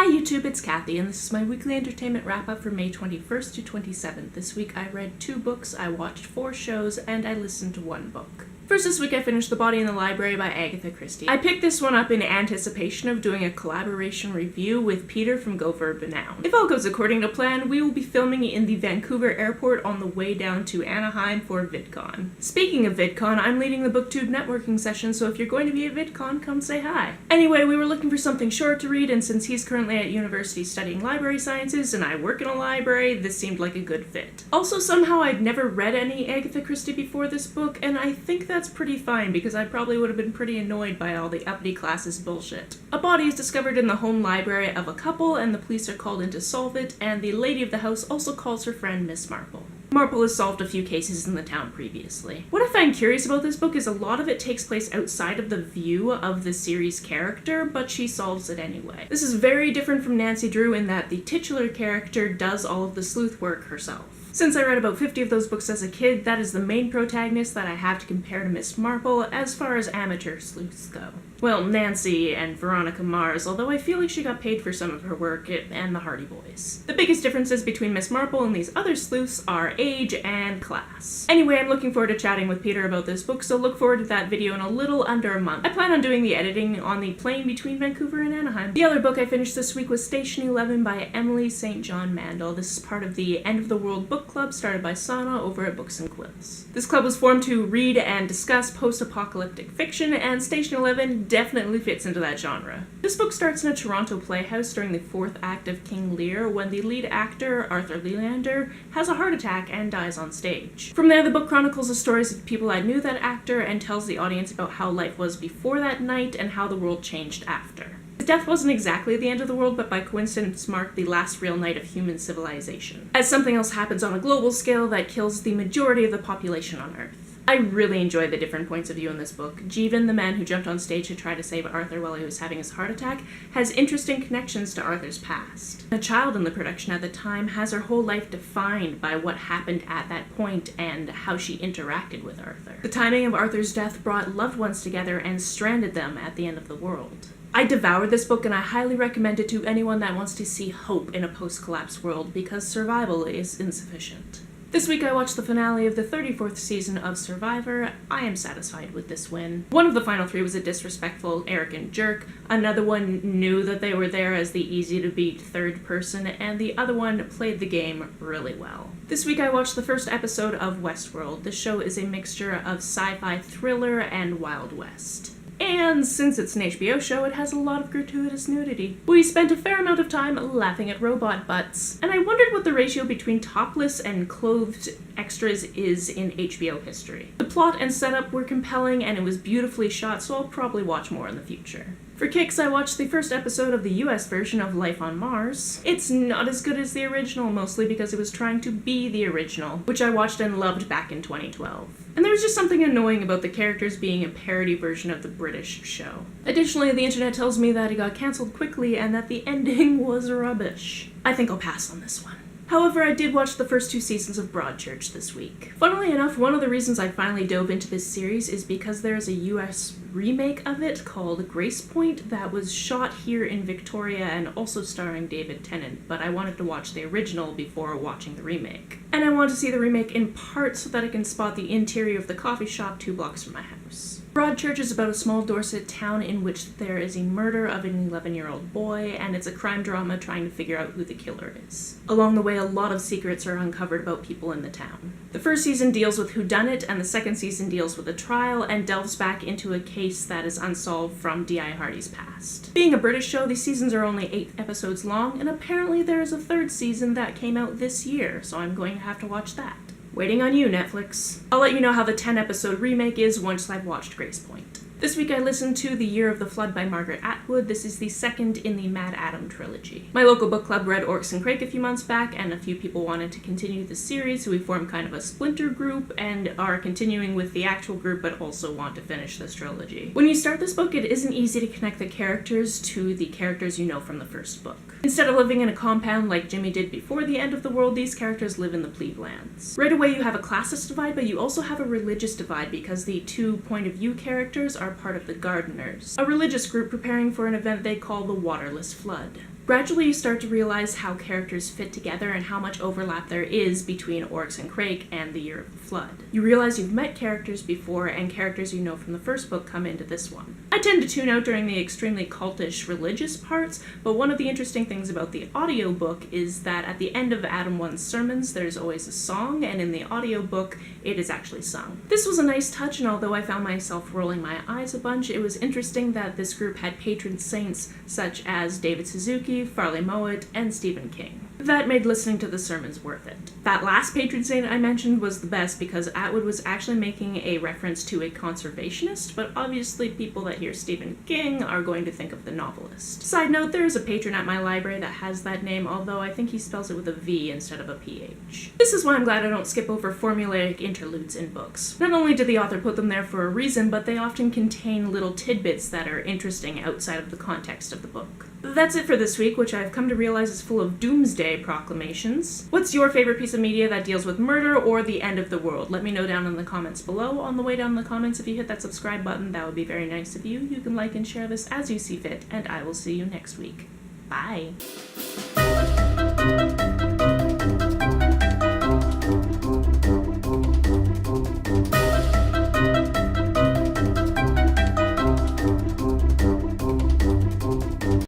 Hi YouTube, it's Kathy, and this is my weekly entertainment wrap-up for May 21st to 27th. This week I read 2 books, I watched 4 shows, and I listened to 1 book. First this week I finished The Body in the Library by Agatha Christie. I picked this one up in anticipation of doing a collaboration review with Peter from Go Verb Noun. If all goes according to plan, we will be filming in the Vancouver airport on the way down to Anaheim for VidCon. Speaking of VidCon, I'm leading the BookTube networking session, so if you're going to be at VidCon, come say hi. Anyway, we were looking for something short to read, and since he's currently at university studying library sciences and I work in a library, this seemed like a good fit. Also, somehow I'd never read any Agatha Christie before this book, and I think that's pretty fine because I probably would have been pretty annoyed by all the uppity classes bullshit. A body is discovered in the home library of a couple, and the police are called in to solve it, and the lady of the house also calls her friend Miss Marple. Marple has solved a few cases in the town previously. What I find curious about this book is a lot of it takes place outside of the view of the series' character, but she solves it anyway. This is very different from Nancy Drew in that the titular character does all of the sleuth work herself. Since I read about 50 of those books as a kid, that is the main protagonist that I have to compare to Miss Marple as far as amateur sleuths go. Well, Nancy and Veronica Mars, although I feel like she got paid for some of her work, and the Hardy Boys. The biggest differences between Miss Marple and these other sleuths are age and class. Anyway, I'm looking forward to chatting with Peter about this book, so look forward to that video in a little under a month. I plan on doing the editing on the plane between Vancouver and Anaheim. The other book I finished this week was Station 11 by Emily St. John Mandel. This is part of the End of the World book club started by Sana over at Books and Quills. This club was formed to read and discuss post-apocalyptic fiction, and Station 11 definitely fits into that genre. This book starts in a Toronto playhouse during the 4th act of King Lear when the lead actor, Arthur Leander, has a heart attack and dies on stage. From there, the book chronicles the stories of people that knew that actor and tells the audience about how life was before that night and how the world changed after. His death wasn't exactly the end of the world, but by coincidence marked the last real night of human civilization, as something else happens on a global scale that kills the majority of the population on Earth. I really enjoy the different points of view in this book. Jeevan, the man who jumped on stage to try to save Arthur while he was having his heart attack, has interesting connections to Arthur's past. A child in the production at the time has her whole life defined by what happened at that point and how she interacted with Arthur. The timing of Arthur's death brought loved ones together and stranded them at the end of the world. I devoured this book and I highly recommend it to anyone that wants to see hope in a post-collapse world because survival is insufficient. This week I watched the finale of the 34th season of Survivor. I am satisfied with this win. One of the final 3 was a disrespectful, arrogant jerk, another one knew that they were there as the easy-to-beat 3rd person, and the other one played the game really well. This week I watched the first episode of Westworld. This show is a mixture of sci-fi thriller and Wild West. And since it's an HBO show, it has a lot of gratuitous nudity. We spent a fair amount of time laughing at robot butts, and I wondered what the ratio between topless and clothed extras is in HBO history. The plot and setup were compelling and it was beautifully shot, so I'll probably watch more in the future. For kicks, I watched the first episode of the US version of Life on Mars. It's not as good as the original, mostly because it was trying to be the original, which I watched and loved back in 2012. And there was just something annoying about the characters being a parody version of the British show. Additionally, the internet tells me that it got cancelled quickly and that the ending was rubbish. I think I'll pass on this one. However, I did watch the first 2 seasons of Broadchurch this week. Funnily enough, one of the reasons I finally dove into this series is because there is a US remake of it called Grace Point that was shot here in Victoria and also starring David Tennant, but I wanted to watch the original before watching the remake. And I want to see the remake in part so that I can spot the interior of the coffee shop 2 blocks from my house. Broadchurch is about a small Dorset town in which there is a murder of an 11-year-old boy, and it's a crime drama trying to figure out who the killer is. Along the way, a lot of secrets are uncovered about people in the town. The first season deals with whodunit, and the second season deals with a trial and delves back into a case that is unsolved from D.I. Hardy's past. Being a British show, these seasons are only 8 episodes long, and apparently there is a 3rd season that came out this year, so I'm going to have to watch that. Waiting on you, Netflix. I'll let you know how the 10-episode remake is once I've watched Grace Point. This week I listened to The Year of the Flood by Margaret Atwood. This is the 2nd in the Mad Adam trilogy. My local book club read Orcs and Crake a few months back, and a few people wanted to continue the series, so we formed kind of a splinter group and are continuing with the actual group but also want to finish this trilogy. When you start this book, it isn't easy to connect the characters to the characters you know from the first book. Instead of living in a compound like Jimmy did before the end of the world, these characters live in the Pleblands. Right away you have a classist divide, but you also have a religious divide because the 2 point of view characters are part of the Gardeners, a religious group preparing for an event they call the Waterless Flood. Gradually, you start to realize how characters fit together and how much overlap there is between Oryx and Crake and the Year of the Flood. You realize you've met characters before, and characters you know from the first book come into this one. I tend to tune out during the extremely cultish religious parts, but one of the interesting things about the audiobook is that at the end of Adam 1's sermons, there's always a song, and in the audiobook, it is actually sung. This was a nice touch, and although I found myself rolling my eyes a bunch, it was interesting that this group had patron saints such as David Suzuki, Farley Mowat, and Stephen King. That made listening to the sermons worth it. That last patron saint I mentioned was the best because Atwood was actually making a reference to a conservationist, but obviously people that hear Stephen King are going to think of the novelist. Side note, there is a patron at my library that has that name, although I think he spells it with a V instead of a PH. This is why I'm glad I don't skip over formulaic interludes in books. Not only did the author put them there for a reason, but they often contain little tidbits that are interesting outside of the context of the book. That's it for this week, which I've come to realize is full of doomsday proclamations. What's your favorite piece of media that deals with murder or the end of the world? Let me know down in the comments below. On the way down in the comments, if you hit that subscribe button, that would be very nice of you. You can like and share this as you see fit, and I will see you next week. Bye!